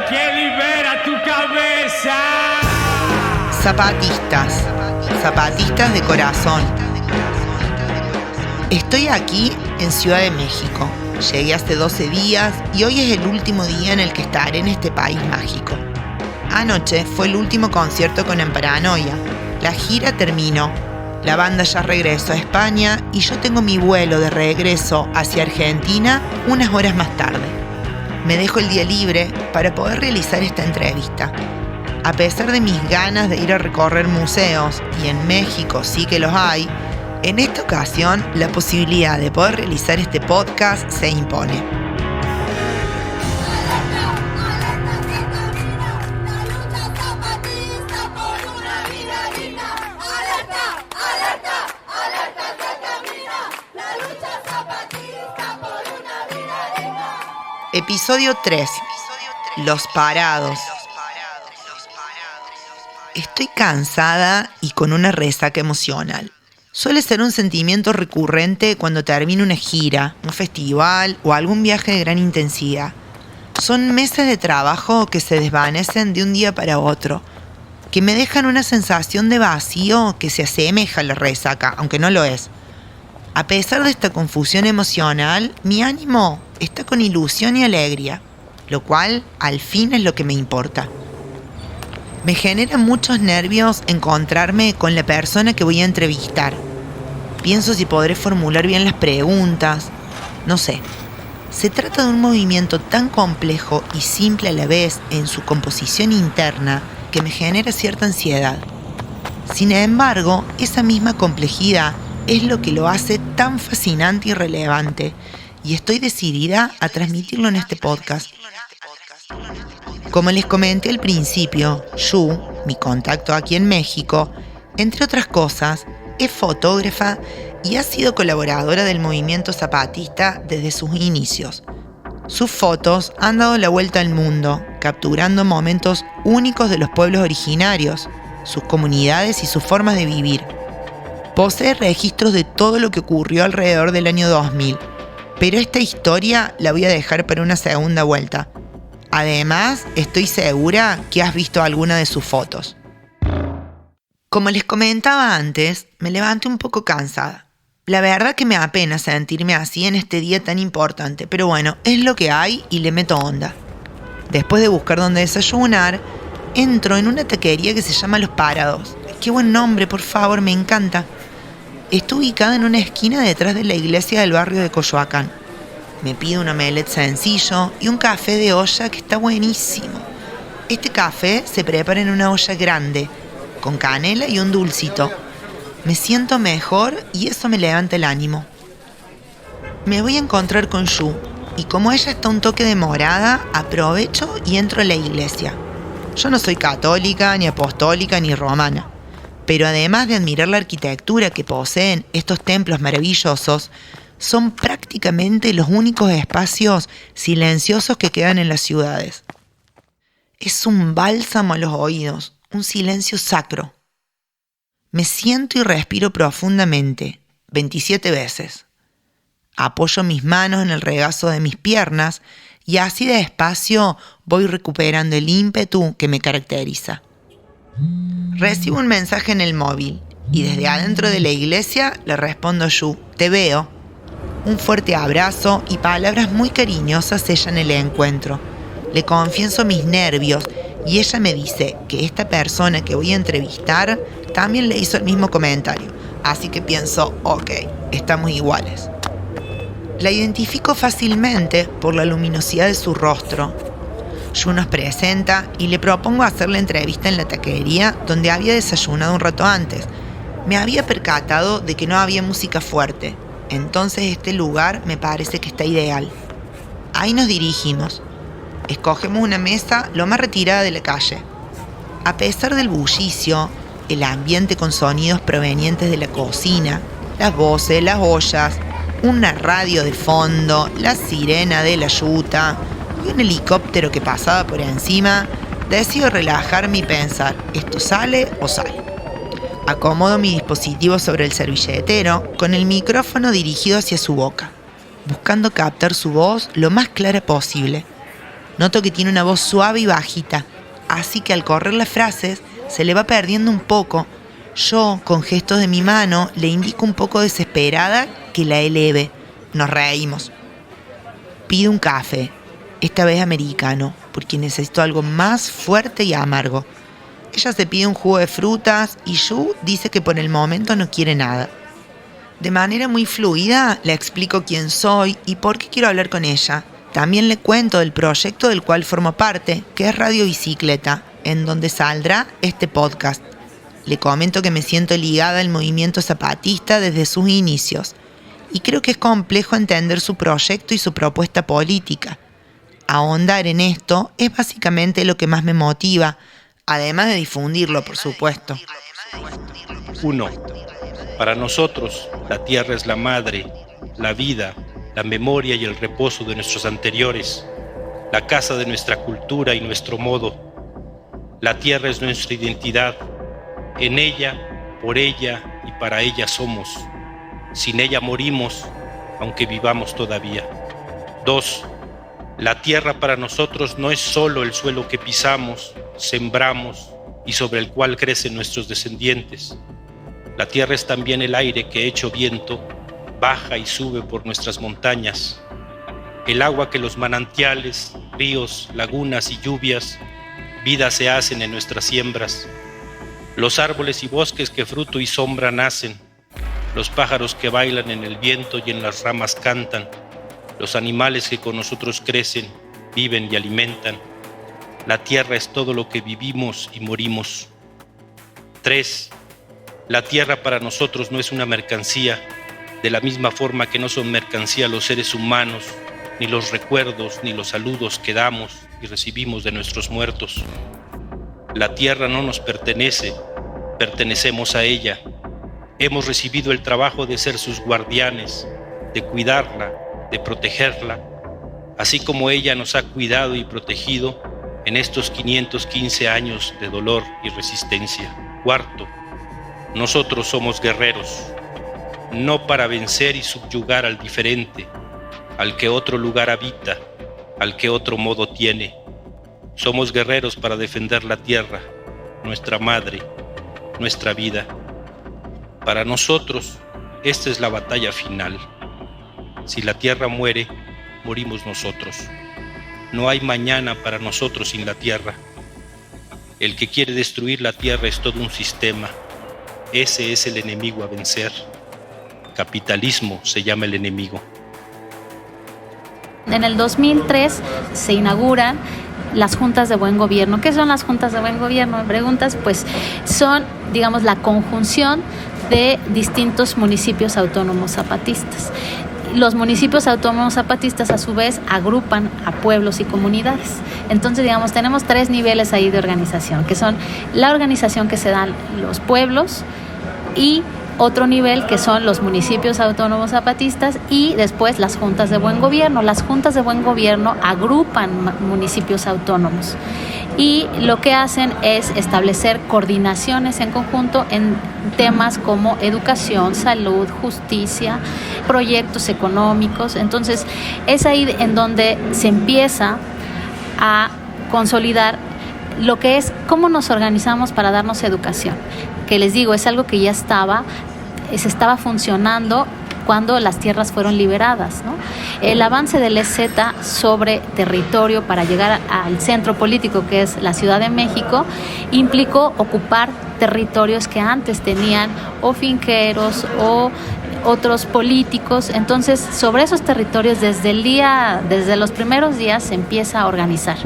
que libera tu cabeza. Zapatistas de corazón. Estoy aquí en Ciudad de México. Llegué hace 12 días y hoy es el último día en el que estaré en este país mágico. Anoche fue el último concierto con Emparanoia. La gira terminó. La banda ya regresó a España y yo tengo mi vuelo de regreso hacia Argentina unas horas más tarde. Me dejo el día libre para poder realizar esta entrevista. A pesar de mis ganas de ir a recorrer museos, y en México sí que los hay, en esta ocasión la posibilidad de poder realizar este podcast se impone. Episodio 3. Los parados. Estoy cansada y con una resaca emocional. Suele ser un sentimiento recurrente cuando termino una gira, un festival o algún viaje de gran intensidad. Son meses de trabajo que se desvanecen de un día para otro, que me dejan una sensación de vacío que se asemeja a la resaca, aunque no lo es. A pesar de esta confusión emocional, mi ánimo está con ilusión y alegría, lo cual al fin es lo que me importa. Me genera muchos nervios encontrarme con la persona que voy a entrevistar. Pienso si podré formular bien las preguntas. No sé. Se trata de un movimiento tan complejo y simple a la vez en su composición interna que me genera cierta ansiedad. Sin embargo, esa misma complejidad es lo que lo hace tan fascinante y relevante, y estoy decidida a transmitirlo en este podcast. Como les comenté al principio, Yu, mi contacto aquí en México, entre otras cosas, es fotógrafa y ha sido colaboradora del movimiento zapatista desde sus inicios. Sus fotos han dado la vuelta al mundo, capturando momentos únicos de los pueblos originarios, sus comunidades y sus formas de vivir. Posee registros de todo lo que ocurrió alrededor del año 2000, pero esta historia la voy a dejar para una segunda vuelta. Además, estoy segura que has visto alguna de sus fotos. Como les comentaba antes, me levanté un poco cansada. La verdad que me apena sentirme así en este día tan importante, pero bueno, es lo que hay y le meto onda. Después de buscar dónde desayunar, entro en una taquería que se llama Los Parados. ¡Qué buen nombre, por favor! Me encanta. Está ubicada en una esquina detrás de la iglesia del barrio de Coyoacán. Me pido un omelette sencillo y un café de olla que está buenísimo. Este café se prepara en una olla grande, con canela y un dulcito. Me siento mejor y eso me levanta el ánimo. Me voy a encontrar con Yu, y como ella está un toque demorada, aprovecho y entro a la iglesia. Yo no soy católica, ni apostólica, ni romana, pero además de admirar la arquitectura que poseen estos templos maravillosos, son prácticamente los únicos espacios silenciosos que quedan en las ciudades. Es un bálsamo a los oídos, un silencio sacro. Me siento y respiro profundamente, 27 veces. Apoyo mis manos en el regazo de mis piernas y así despacio voy recuperando el ímpetu que me caracteriza. Recibo un mensaje en el móvil y desde adentro de la iglesia le respondo a Yu: te veo. Un fuerte abrazo y palabras muy cariñosas sellan el encuentro. Le confieso mis nervios y ella me dice que esta persona que voy a entrevistar también le hizo el mismo comentario. Así que pienso, ok, estamos iguales. La identifico fácilmente por la luminosidad de su rostro. Yu nos presenta y le propongo hacer la entrevista en la taquería donde había desayunado un rato antes. Me había percatado de que no había música fuerte. Entonces este lugar me parece que está ideal. Ahí nos dirigimos. Escogemos una mesa lo más retirada de la calle. A pesar del bullicio, el ambiente con sonidos provenientes de la cocina, las voces, las ollas, una radio de fondo, la sirena de la yuta y un helicóptero que pasaba por encima, decido relajarme y pensar, ¿esto sale o sale? Acomodo mi dispositivo sobre el servilletero con el micrófono dirigido hacia su boca, buscando captar su voz lo más clara posible. Noto que tiene una voz suave y bajita, así que al correr las frases se le va perdiendo un poco. Yo, con gestos de mi mano, le indico un poco desesperada que la eleve. Nos reímos. Pido un café, esta vez americano, porque necesito algo más fuerte y amargo. Ella se pide un jugo de frutas y Yu dice que por el momento no quiere nada. De manera muy fluida le explico quién soy y por qué quiero hablar con ella. También le cuento del proyecto del cual formo parte, que es Radio Bicicleta, en donde saldrá este podcast. Le comento que me siento ligada al movimiento zapatista desde sus inicios y creo que es complejo entender su proyecto y su propuesta política. Ahondar en esto es básicamente lo que más me motiva, además de difundirlo, por supuesto. 1. Para nosotros, la tierra es la madre, la vida, la memoria y el reposo de nuestros anteriores, la casa de nuestra cultura y nuestro modo. La tierra es nuestra identidad. En ella, por ella y para ella somos. Sin ella morimos, aunque vivamos todavía. 2. La tierra para nosotros no es solo el suelo que pisamos, sembramos y sobre el cual crecen nuestros descendientes. La tierra es también el aire que, hecho viento, baja y sube por nuestras montañas. El agua que los manantiales, ríos, lagunas y lluvias, vida se hacen en nuestras siembras. Los árboles y bosques que fruto y sombra nacen. Los pájaros que bailan en el viento y en las ramas cantan. Los animales que con nosotros crecen, viven y alimentan. La tierra es todo lo que vivimos y morimos. 3. La tierra para nosotros no es una mercancía, de la misma forma que no son mercancía los seres humanos, ni los recuerdos, ni los saludos que damos y recibimos de nuestros muertos. La tierra no nos pertenece, pertenecemos a ella. Hemos recibido el trabajo de ser sus guardianes, de cuidarla, de protegerla, así como ella nos ha cuidado y protegido en estos 515 años de dolor y resistencia. 4. Nosotros somos guerreros, no para vencer y subyugar al diferente, al que otro lugar habita, al que otro modo tiene. Somos guerreros para defender la tierra, nuestra madre, nuestra vida. Para nosotros, esta es la batalla final. Si la tierra muere, morimos nosotros. No hay mañana para nosotros sin la tierra. El que quiere destruir la tierra es todo un sistema. Ese es el enemigo a vencer. Capitalismo se llama el enemigo. En el 2003 se inauguran las juntas de buen gobierno. ¿Qué son las juntas de buen gobierno? Me preguntas, pues son, digamos, la conjunción de distintos municipios autónomos zapatistas. Los municipios autónomos zapatistas a su vez agrupan a pueblos y comunidades. Entonces, digamos, tenemos 3 niveles ahí de organización, que son la organización que se dan los pueblos y otro nivel que son los municipios autónomos zapatistas y después las juntas de buen gobierno. Las juntas de buen gobierno agrupan municipios autónomos y lo que hacen es establecer coordinaciones en conjunto en temas como educación, salud, justicia, proyectos económicos. Entonces es ahí en donde se empieza a consolidar lo que es cómo nos organizamos para darnos educación, que les digo, es algo que ya se estaba funcionando cuando las tierras fueron liberadas, ¿no? El avance del EZ sobre territorio para llegar al centro político, que es la Ciudad de México, implicó ocupar territorios que antes tenían o finqueros o otros políticos. Entonces, sobre esos territorios desde los primeros días se empieza a organizar.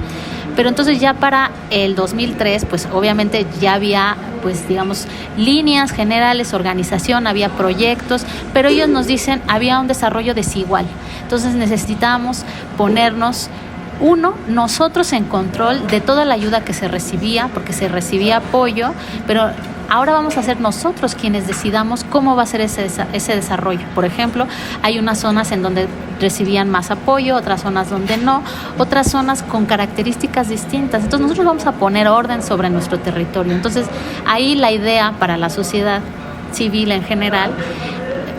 Pero entonces ya para el 2003, pues obviamente ya había, pues digamos, líneas generales, organización, había proyectos, pero ellos nos dicen había un desarrollo desigual. Entonces necesitamos ponernos, nosotros en control de toda la ayuda que se recibía, porque se recibía apoyo, pero ahora vamos a ser nosotros quienes decidamos cómo va a ser ese desarrollo. Por ejemplo, hay unas zonas en donde recibían más apoyo, otras zonas donde no, otras zonas con características distintas. Entonces nosotros vamos a poner orden sobre nuestro territorio. Entonces ahí la idea para la sociedad civil en general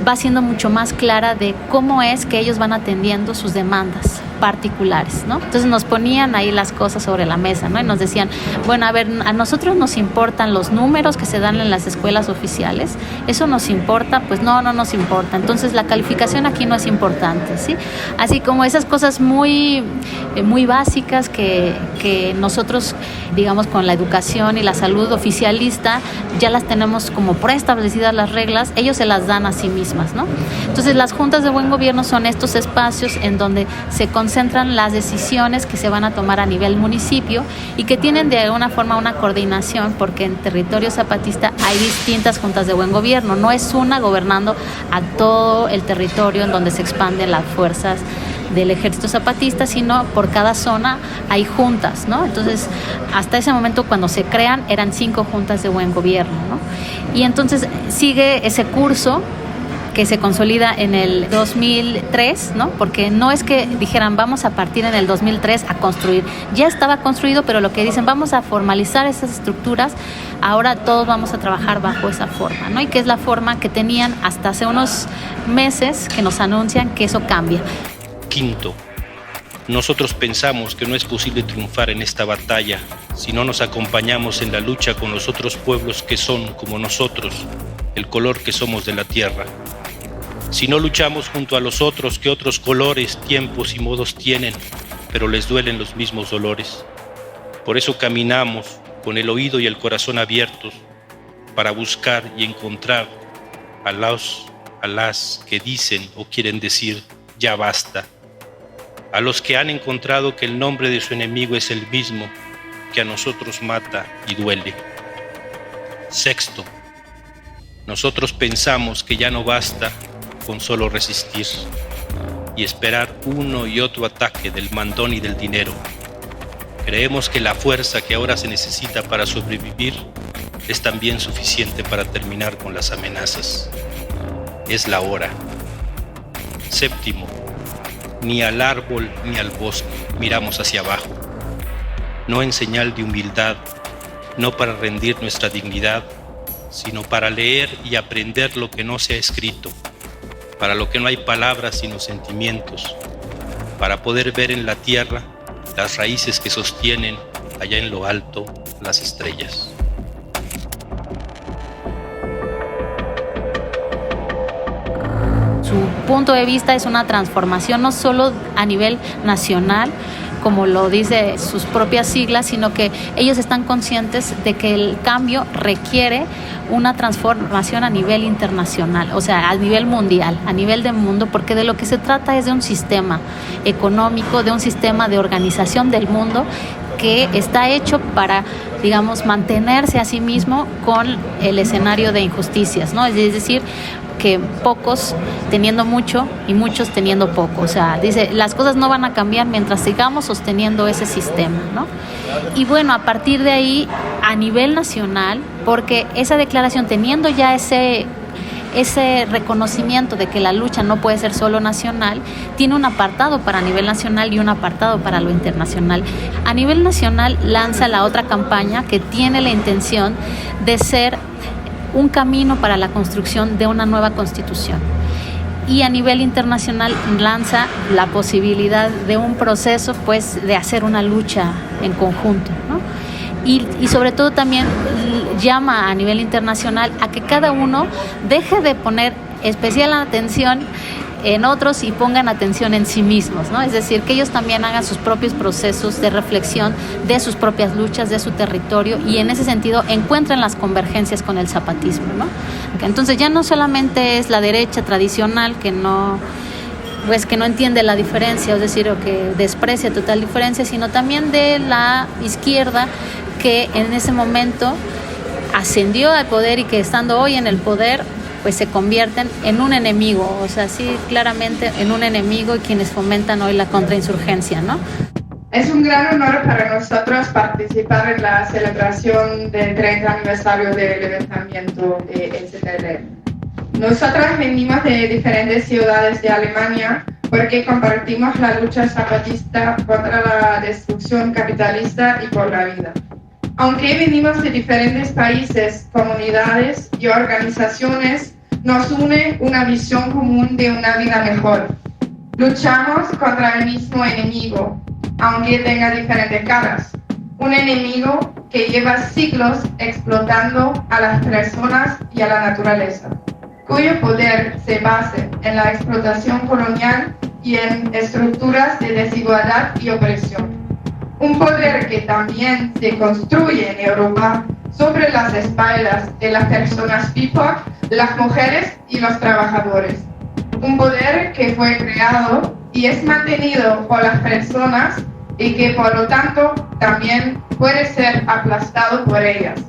va siendo mucho más clara de cómo es que ellos van atendiendo sus demandas. particulares, ¿no? Entonces nos ponían ahí las cosas sobre la mesa, ¿no? Y nos decían, bueno, a ver, a nosotros nos importan los números que se dan en las escuelas oficiales, ¿eso nos importa? Pues no nos importa. Entonces la calificación aquí no es importante, ¿sí? Así como esas cosas muy básicas que nosotros, digamos, con la educación y la salud oficialista ya las tenemos como preestablecidas las reglas, ellos se las dan a sí mismas, ¿no? Entonces las juntas de buen gobierno son estos espacios en donde se concentran las decisiones que se van a tomar a nivel municipio y que tienen de alguna forma una coordinación, porque en territorio zapatista hay distintas juntas de buen gobierno, no es una gobernando a todo el territorio en donde se expanden las fuerzas del ejército zapatista, sino por cada zona hay juntas, ¿no? Entonces, hasta ese momento cuando se crean eran 5 juntas de buen gobierno, ¿no? Y entonces sigue ese curso que se consolida en el 2003, ¿no? Porque no es que dijeran vamos a partir en el 2003 a construir, ya estaba construido, pero lo que dicen vamos a formalizar esas estructuras, ahora todos vamos a trabajar bajo esa forma, ¿no? Y que es la forma que tenían hasta hace unos meses que nos anuncian que eso cambia. Quinto, nosotros pensamos que no es posible triunfar en esta batalla si no nos acompañamos en la lucha con los otros pueblos que son, como nosotros, el color que somos de la tierra. Si no luchamos junto a los otros que otros colores, tiempos y modos tienen, pero les duelen los mismos dolores. Por eso caminamos con el oído y el corazón abiertos para buscar y encontrar a las que dicen o quieren decir ya basta. A los que han encontrado que el nombre de su enemigo es el mismo que a nosotros mata y duele. Sexto, nosotros pensamos que ya no basta con solo resistir y esperar uno y otro ataque del mandón y del dinero. Creemos que la fuerza que ahora se necesita para sobrevivir es también suficiente para terminar con las amenazas. Es la hora. Séptimo, ni al árbol ni al bosque miramos hacia abajo, no en señal de humildad, no para rendir nuestra dignidad, sino para leer y aprender lo que no se ha escrito, para lo que no hay palabras sino sentimientos, para poder ver en la tierra las raíces que sostienen allá en lo alto las estrellas. Su punto de vista es una transformación no solo a nivel nacional, como lo dice sus propias siglas, sino que ellos están conscientes de que el cambio requiere una transformación a nivel internacional, o sea, a nivel mundial, a nivel del mundo, porque de lo que se trata es de un sistema económico, de un sistema de organización del mundo que está hecho para, digamos, mantenerse a sí mismo con el escenario de injusticias, ¿no? Es decir, que pocos teniendo mucho y muchos teniendo poco. O sea, dice, las cosas no van a cambiar mientras sigamos sosteniendo ese sistema, ¿no? Y bueno, a partir de ahí, a nivel nacional, porque esa declaración, teniendo ya ese reconocimiento de que la lucha no puede ser solo nacional, tiene un apartado para nivel nacional y un apartado para lo internacional. A nivel nacional lanza la otra campaña que tiene la intención de ser un camino para la construcción de una nueva constitución. Y a nivel internacional lanza la posibilidad de un proceso, pues, de hacer una lucha en conjunto, ¿no? Y sobre todo también llama a nivel internacional a que cada uno deje de poner especial atención en otros y pongan atención en sí mismos, ¿no? Es decir, que ellos también hagan sus propios procesos de reflexión de sus propias luchas, de su territorio, y en ese sentido encuentren las convergencias con el zapatismo, ¿no? Entonces ya no solamente es la derecha tradicional que no entiende la diferencia, es decir, o que desprecia total diferencia, sino también de la izquierda que en ese momento ascendió al poder y que estando hoy en el poder pues se convierten en un enemigo, o sea, sí, claramente en un enemigo, y quienes fomentan hoy la contrainsurgencia, ¿no? Es un gran honor para nosotros participar en la celebración del 30 aniversario del levantamiento de STLN. Nosotras venimos de diferentes ciudades de Alemania porque compartimos la lucha zapatista contra la destrucción capitalista y por la vida. Aunque venimos de diferentes países, comunidades y organizaciones, nos une una visión común de una vida mejor. Luchamos contra el mismo enemigo, aunque tenga diferentes caras. Un enemigo que lleva siglos explotando a las personas y a la naturaleza, cuyo poder se basa en la explotación colonial y en estructuras de desigualdad y opresión. Un poder que también se construye en Europa sobre las espaldas de las personas BIPOC, las mujeres y los trabajadores. Un poder que fue creado y es mantenido por las personas y que por lo tanto también puede ser aplastado por ellas.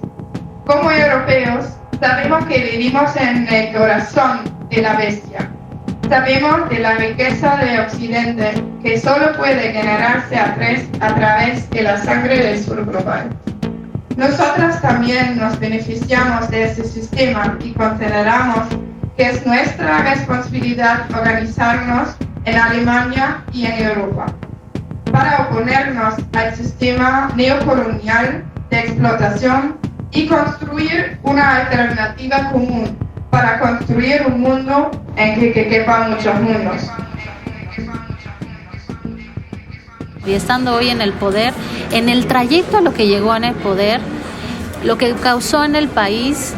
Como europeos, sabemos que vivimos en el corazón de la bestia. Sabemos de la riqueza de Occidente que solo puede generarse a través de la sangre del sur global. Nosotras también nos beneficiamos de ese sistema y consideramos que es nuestra responsabilidad organizarnos en Alemania y en Europa para oponernos al sistema neocolonial de explotación y construir una alternativa común para construir un mundo en que quepan muchos mundos. Y estando hoy en el poder, en el trayecto a lo que llegó en el poder, lo que causó en el país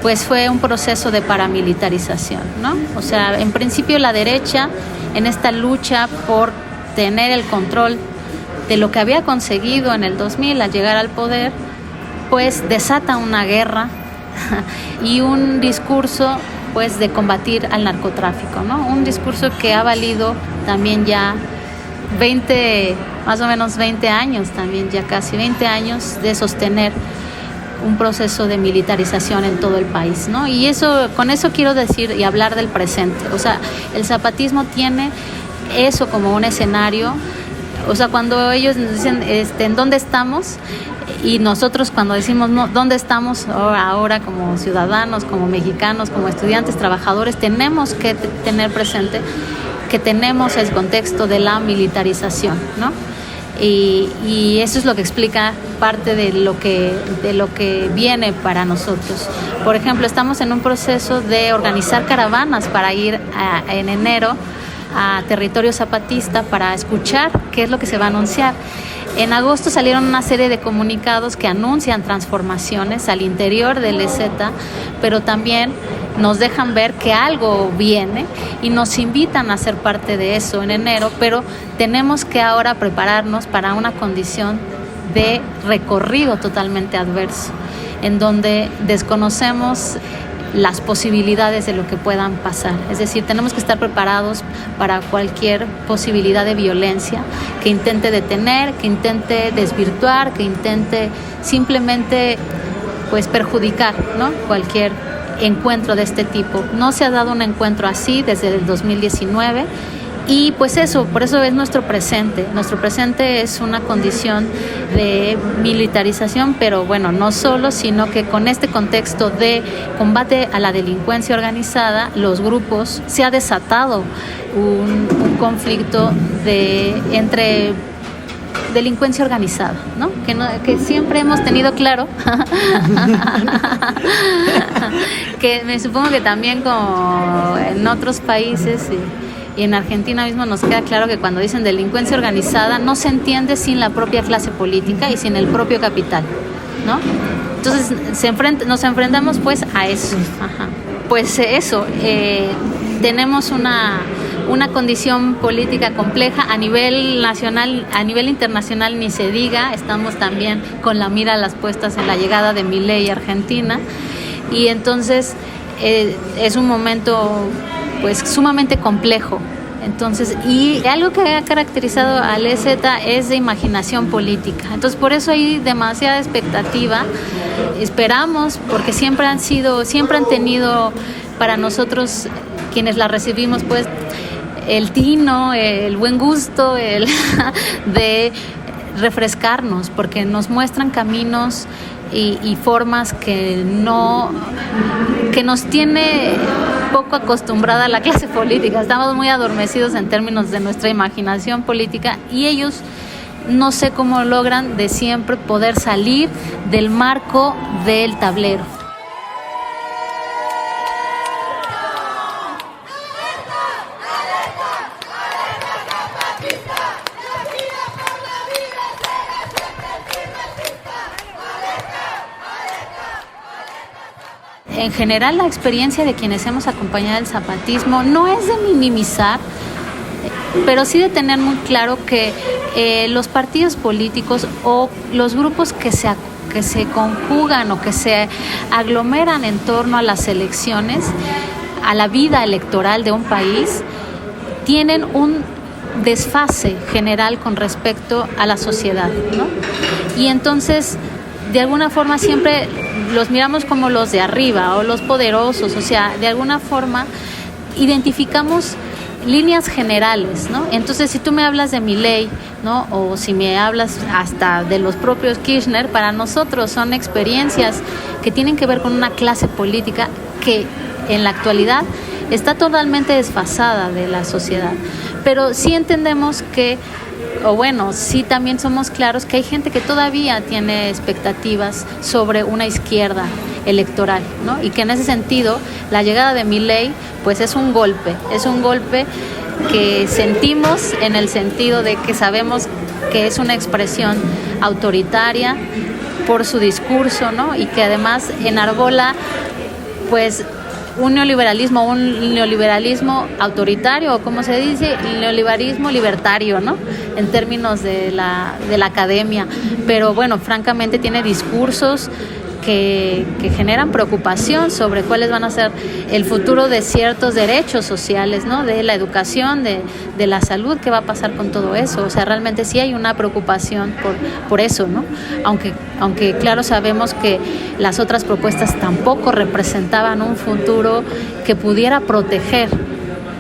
pues fue un proceso de paramilitarización, ¿no? O sea, en principio la derecha, en esta lucha por tener el control de lo que había conseguido en el 2000 al llegar al poder, pues desata una guerra y un discurso pues de combatir al narcotráfico, ¿no? Un discurso que ha valido también ya más o menos 20 años, también ya casi 20 años de sostener un proceso de militarización en todo el país, ¿no? Y con eso quiero decir y hablar del presente. O sea, el zapatismo tiene eso como un escenario. O sea, cuando ellos nos dicen ¿en dónde estamos? Y nosotros cuando decimos no, ¿dónde estamos ahora como ciudadanos, como mexicanos, como estudiantes, trabajadores? Tenemos que tener presente que tenemos el contexto de la militarización, ¿no? Y eso es lo que explica parte de lo que viene para nosotros. Por ejemplo, estamos en un proceso de organizar caravanas para ir en enero a territorio zapatista para escuchar qué es lo que se va a anunciar. En agosto salieron una serie de comunicados que anuncian transformaciones al interior del EZ, pero también nos dejan ver que algo viene y nos invitan a ser parte de eso en enero, pero tenemos que ahora prepararnos para una condición de recorrido totalmente adverso, en donde desconocemos las posibilidades de lo que puedan pasar. Es decir, tenemos que estar preparados para cualquier posibilidad de violencia que intente detener, que intente desvirtuar, que intente simplemente pues perjudicar, ¿no? Cualquier encuentro de este tipo. No se ha dado un encuentro así desde el 2019 y pues eso, por eso es nuestro presente. Nuestro presente es una condición de militarización, pero bueno, no solo, sino que con este contexto de combate a la delincuencia organizada, los grupos, se ha desatado un conflicto entre delincuencia organizada, ¿no? Que siempre hemos tenido claro que me supongo que también como en otros países y en Argentina mismo nos queda claro que cuando dicen delincuencia organizada no se entiende sin la propia clase política y sin el propio capital, ¿no? Entonces nos enfrentamos pues a eso. Ajá. Pues eso, tenemos una condición política compleja a nivel nacional, a nivel internacional ni se diga. Estamos también con la mira a las puestas en la llegada de Milei a Argentina y entonces es un momento pues sumamente complejo. Entonces, y algo que ha caracterizado al EZ es de imaginación política. Entonces, por eso hay demasiada expectativa. Esperamos, porque siempre han tenido para nosotros quienes la recibimos, pues, el tino, el buen gusto, de refrescarnos, porque nos muestran caminos y formas que nos tiene poco acostumbrada a la clase política. Estamos muy adormecidos en términos de nuestra imaginación política y ellos no sé cómo logran de siempre poder salir del marco del tablero. en general la experiencia de quienes hemos acompañado el zapatismo no es de minimizar, pero sí de tener muy claro que los partidos políticos o los grupos que se conjugan o que se aglomeran en torno a las elecciones, a la vida electoral de un país, tienen un desfase general con respecto a la sociedad, ¿no? Y entonces, de alguna forma siempre los miramos como los de arriba o los poderosos, o sea, de alguna forma identificamos líneas generales, ¿no? Entonces, si tú me hablas de Milei, ¿no? O si me hablas hasta de los propios Kirchner, para nosotros son experiencias que tienen que ver con una clase política que en la actualidad está totalmente desfasada de la sociedad. Pero sí entendemos que, o bueno, sí también somos claros que hay gente que todavía tiene expectativas sobre una izquierda electoral, ¿no? Y que en ese sentido la llegada de Milei pues es un golpe que sentimos en el sentido de que sabemos que es una expresión autoritaria por su discurso, ¿no? Y que además enarbola pues un neoliberalismo autoritario, o como se dice, el neoliberalismo libertario, ¿no? En términos de la academia. Pero bueno, francamente tiene discursos que generan preocupación sobre cuáles van a ser el futuro de ciertos derechos sociales, ¿no? De la educación, de la salud, qué va a pasar con todo eso. O sea, realmente sí hay una preocupación por eso, ¿no? Aunque claro, sabemos que las otras propuestas tampoco representaban un futuro que pudiera proteger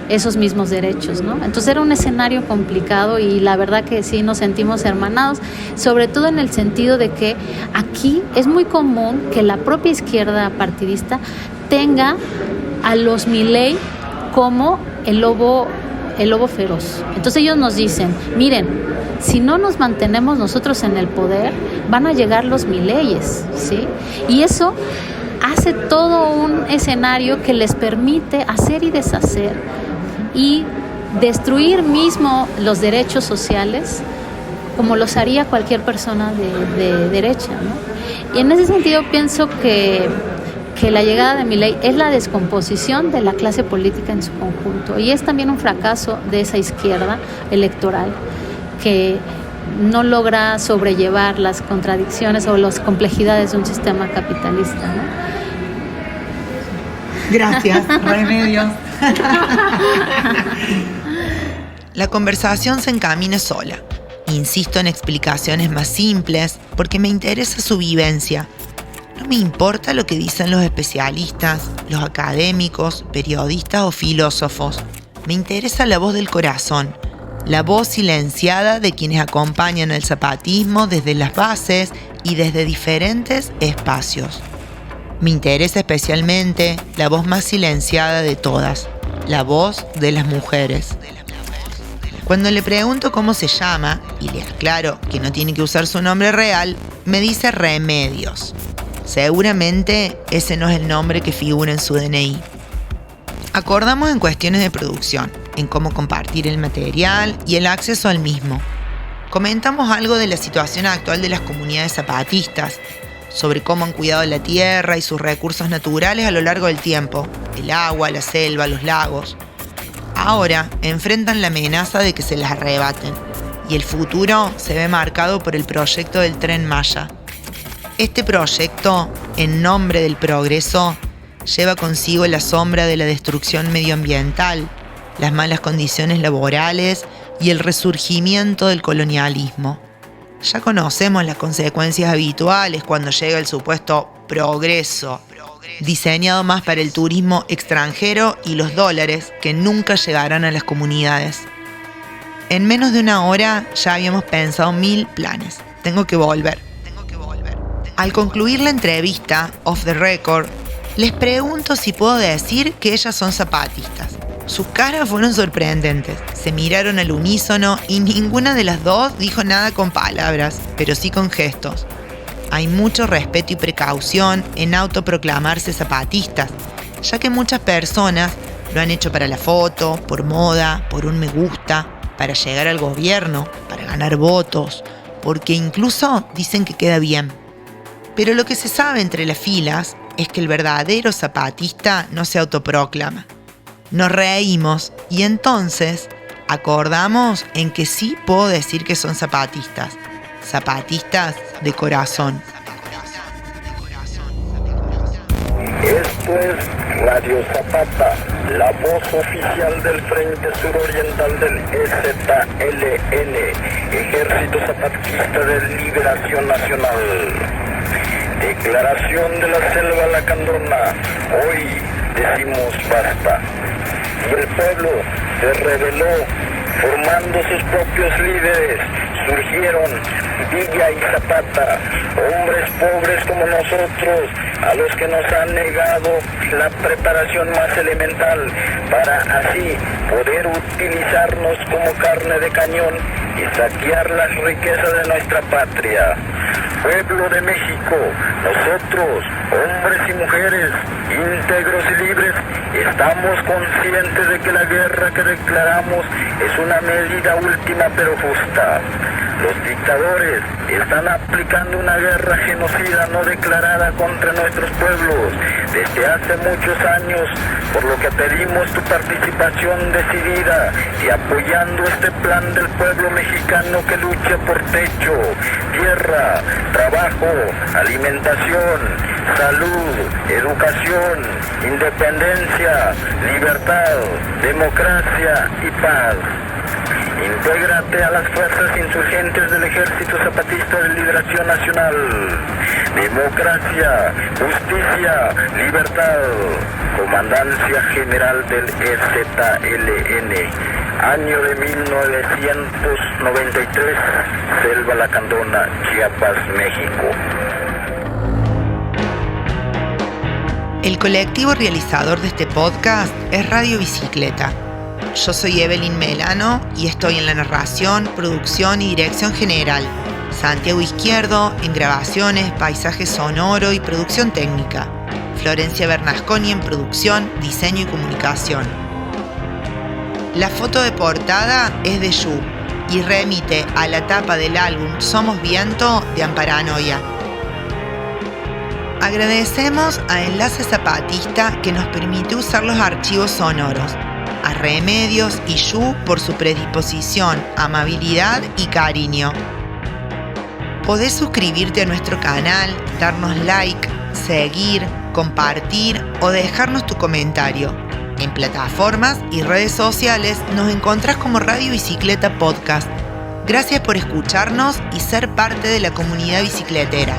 esos mismos derechos, ¿no? Entonces era un escenario complicado y la verdad que sí nos sentimos hermanados, sobre todo en el sentido de que aquí es muy común que la propia izquierda partidista tenga a los Milei como el lobo feroz. Entonces ellos nos dicen, miren, si no nos mantenemos nosotros en el poder, van a llegar los Mileies, ¿sí? Y eso hace todo un escenario que les permite hacer y deshacer y destruir mismo los derechos sociales como los haría cualquier persona de derecha, ¿no? Y en ese sentido pienso que la llegada de Milei es la descomposición de la clase política en su conjunto y es también un fracaso de esa izquierda electoral que no logra sobrellevar las contradicciones o las complejidades de un sistema capitalista, ¿no? Gracias, Remedios. La conversación se encamina sola. Insisto en explicaciones más simples porque me interesa su vivencia. No me importa lo que dicen los especialistas, los académicos, periodistas o filósofos. Me interesa la voz del corazón, la voz silenciada de quienes acompañan al zapatismo desde las bases y desde diferentes espacios. Me interesa especialmente la voz más silenciada de todas, la voz de las mujeres. Cuando le pregunto cómo se llama, y le aclaro que no tiene que usar su nombre real, me dice Remedios. Seguramente ese no es el nombre que figura en su DNI. Acordamos en cuestiones de producción, en cómo compartir el material y el acceso al mismo. Comentamos algo de la situación actual de las comunidades zapatistas, sobre cómo han cuidado la tierra y sus recursos naturales a lo largo del tiempo, el agua, la selva, los lagos. Ahora enfrentan la amenaza de que se las arrebaten, y el futuro se ve marcado por el proyecto del Tren Maya. Este proyecto, en nombre del progreso, lleva consigo la sombra de la destrucción medioambiental, las malas condiciones laborales y el resurgimiento del colonialismo. Ya conocemos las consecuencias habituales cuando llega el supuesto progreso, diseñado más para el turismo extranjero y los dólares que nunca llegarán a las comunidades. En menos de una hora ya habíamos pensado 1000 planes. Tengo que volver. Al concluir la entrevista, off the record, les pregunto si puedo decir que ellas son zapatistas. Sus caras fueron sorprendentes. Se miraron al unísono y ninguna de las dos dijo nada con palabras, pero sí con gestos. Hay mucho respeto y precaución en autoproclamarse zapatistas, ya que muchas personas lo han hecho para la foto, por moda, por un me gusta, para llegar al gobierno, para ganar votos, porque incluso dicen que queda bien. Pero lo que se sabe entre las filas, es que el verdadero zapatista no se autoproclama. Nos reímos y entonces acordamos en que sí puedo decir que son zapatistas de corazón. Esto es Radio Zapata, la voz oficial del Frente Suroriental del EZLN, Ejército Zapatista de Liberación Nacional. Declaración de la Selva Lacandona, hoy decimos basta. Y el pueblo se rebeló, formando sus propios líderes. Surgieron Villa y Zapata, hombres pobres como nosotros, a los que nos han negado la preparación más elemental para así poder utilizarnos como carne de cañón y saquear las riquezas de nuestra patria. Pueblo de México, nosotros, hombres y mujeres, íntegros y libres, estamos conscientes de que la guerra que declaramos es una medida última pero justa. Los dictadores están aplicando una guerra genocida no declarada contra nuestros pueblos desde hace muchos años, por lo que pedimos tu participación decidida y apoyando este plan del pueblo mexicano que lucha por techo, tierra, trabajo, alimentación, salud, educación, independencia, libertad, democracia y paz. Intégrate a las fuerzas insurgentes del Ejército Zapatista de Liberación Nacional. Democracia, justicia, libertad. Comandancia General del EZLN. Año de 1993. Selva Lacandona, Chiapas, México. El colectivo realizador de este podcast es Radio Bicicleta. Yo soy Evelyn Melano y estoy en la narración, producción y dirección general. Santiago Izquierdo en grabaciones, paisaje sonoro y producción técnica. Florencia Bernasconi en producción, diseño y comunicación. La foto de portada es de Yu y remite a la tapa del álbum Somos Viento de Amparanoia. Agradecemos a Enlace Zapatista que nos permitió usar los archivos sonoros, a Remedios y Yu por su predisposición, amabilidad y cariño. Podés suscribirte a nuestro canal, darnos like, seguir, compartir o dejarnos tu comentario. En plataformas y redes sociales nos encontrás como Radio Bicicleta Podcast. Gracias por escucharnos y ser parte de la comunidad bicicletera.